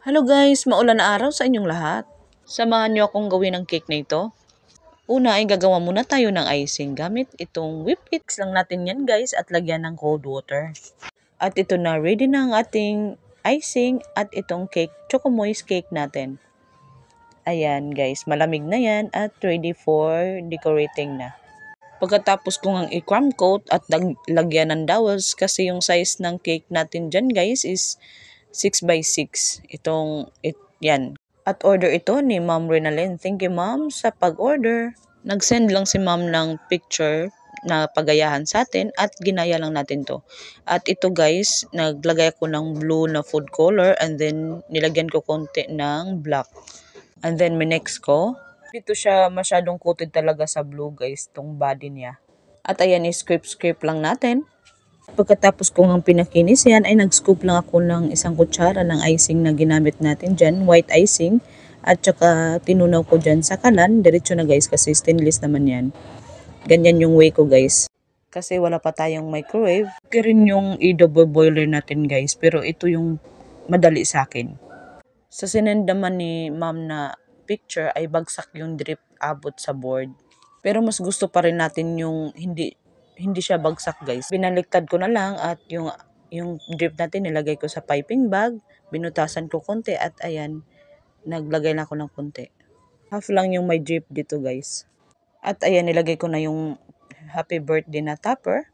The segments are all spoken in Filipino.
Hello guys, maulan na araw sa inyong lahat. Samahan niyo akong gawin ang cake na ito. Una ay gagawa muna tayo ng icing gamit itong whipped mix lang natin yan guys at lagyan ng cold water. At ito na, ready na ang ating icing at itong cake, choco moist cake natin. Ayan guys, malamig na yan at ready for decorating na. Pagkatapos kong ang i-crumb coat at lagyan ng dowels kasi yung size ng cake natin dyan guys is 6x6. Yan. At order ito ni Ma'am Renalyn. Thank you Ma'am sa pag-order. Nag-send lang si Ma'am ng picture na pagayahan sa atin at ginaya lang natin to. At ito guys, naglagay ako ng blue na food color and then nilagyan ko konti ng black. And then minex ko. Dito siya masyadong coated talaga sa blue guys, tong body niya. At ayan, scrape lang natin. Pagkatapos kong ang pinakinis yan ay nag-scoop lang ako ng isang kutsara ng icing na ginamit natin dyan, white icing. At saka tinunaw ko dyan sa kalan, diretso na guys kasi stainless naman yan. Ganyan yung way ko guys. Kasi wala pa tayong microwave. Kaya rin yung i-double boiler natin guys, pero ito yung madali sa akin. Sa sinend naman ni ma'am na picture ay bagsak yung drip abot sa board. Pero mas gusto pa rin natin yung hindi siya bagsak guys. Binaliktad ko na lang at yung drip natin nilagay ko sa piping bag. Binutasan ko konti at ayan, naglagay na ako ng konti. Half lang yung may drip dito guys. At ayan, nilagay ko na yung happy birthday na topper.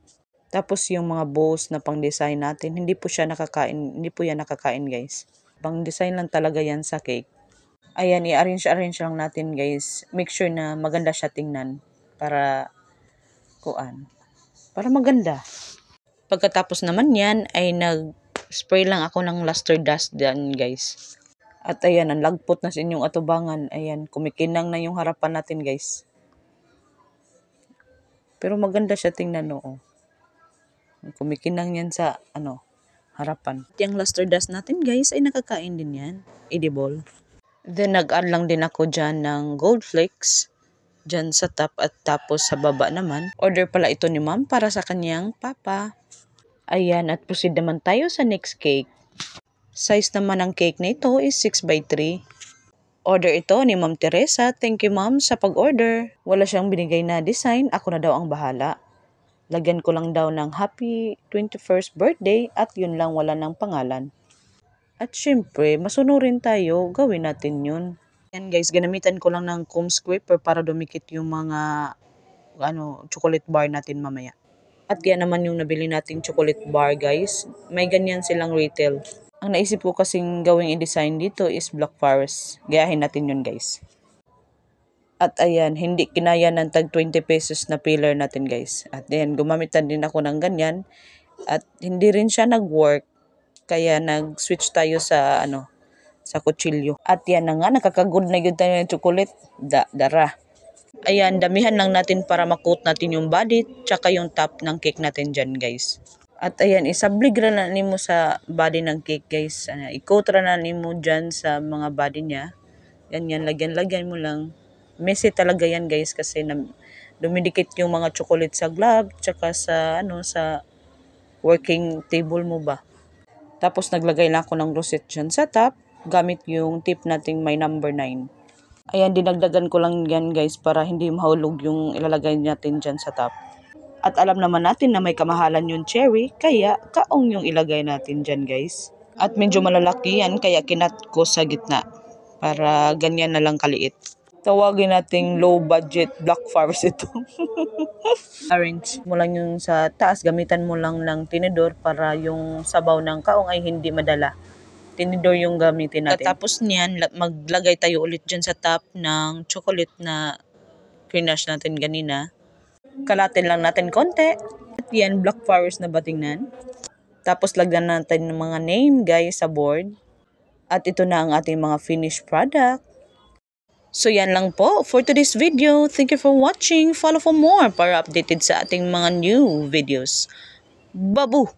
Tapos yung mga bows na pang design natin, hindi po yan nakakain guys. Pang design lang talaga yan sa cake. Ayan, i-arrange lang natin guys. Make sure na maganda siya tingnan para maganda. Pagkatapos naman yan ay nag-spray lang ako ng luster dust dyan guys. At ayan, ang lagpot na sa inyong atubangan. Ayan, kumikinang na yung harapan natin guys. Pero maganda siya tingnan no. Kumikinang yan sa harapan. At yung luster dust natin guys ay nakakain din yan. Edible. Then nag-add lang din ako dyan ng gold flakes. Dyan sa top at tapos sa baba naman. Order pala ito ni ma'am para sa kanyang papa. Ayan, at proceed naman tayo sa next cake. Size naman ng cake na ito is 6x3. Order ito ni Ma'am Teresa. Thank you ma'am sa pag-order. Wala siyang binigay na design. Ako na daw ang bahala. Lagyan ko lang daw ng happy 21st birthday at yun lang, wala ng pangalan. At syempre, masunurin tayo. Gawin natin yun. Yan guys, ginamitan ko lang ng comb scraper para dumikit yung mga chocolate bar natin mamaya. At yan naman yung nabili nating chocolate bar guys. May ganyan silang retail. Ang naisip ko kasing gawing i-design dito is Black Forest. Gayahin natin yun guys. At ayan, hindi kinaya ng tag 20 pesos na pillar natin guys. At yan, gumamitan din ako ng ganyan. At hindi rin siya nag-work. Kaya nag-switch tayo sa sa kutsilyo. At yan na nga, nakakagod na yun tayo ng chocolate. Dara. Ayan, damihan lang natin para makot natin yung body tsaka yung top ng cake natin dyan guys. At ayan, isablig na nimo sa body ng cake guys. I-coat na nimo dyan sa mga body niya. Yan, lagyan mo lang. Messy talaga yan guys kasi dumidikit yung mga chocolate sa glove tsaka sa sa working table mo ba. Tapos naglagay lang ako ng rosette dyan sa top gamit yung tip nating may number 9. Ayan, dinagdagan ko lang yan guys para hindi mahulog yung ilalagay natin dyan sa top. At alam naman natin na may kamahalan yung cherry, kaya kaong yung ilagay natin dyan guys. At medyo malalaki yan, kaya kinat ko sa gitna. Para ganyan na lang kaliit. Tawagin nating low budget Black Forest ito. Arrange mo lang yung sa taas, gamitan mo lang ng tinidor para yung sabaw ng kaong ay hindi madala. Tinidor yung gamitin natin. Tapos niyan, maglagay tayo ulit dyan sa top ng chocolate na ganache natin ganina. Kalatin lang natin konti. At yan, Black Forest na ba tingnan? Tapos lagyan natin ng mga name guys sa board. At ito na ang ating mga finished product. So yan lang po for today's video. Thank you for watching. Follow for more para updated sa ating mga new videos. Babu!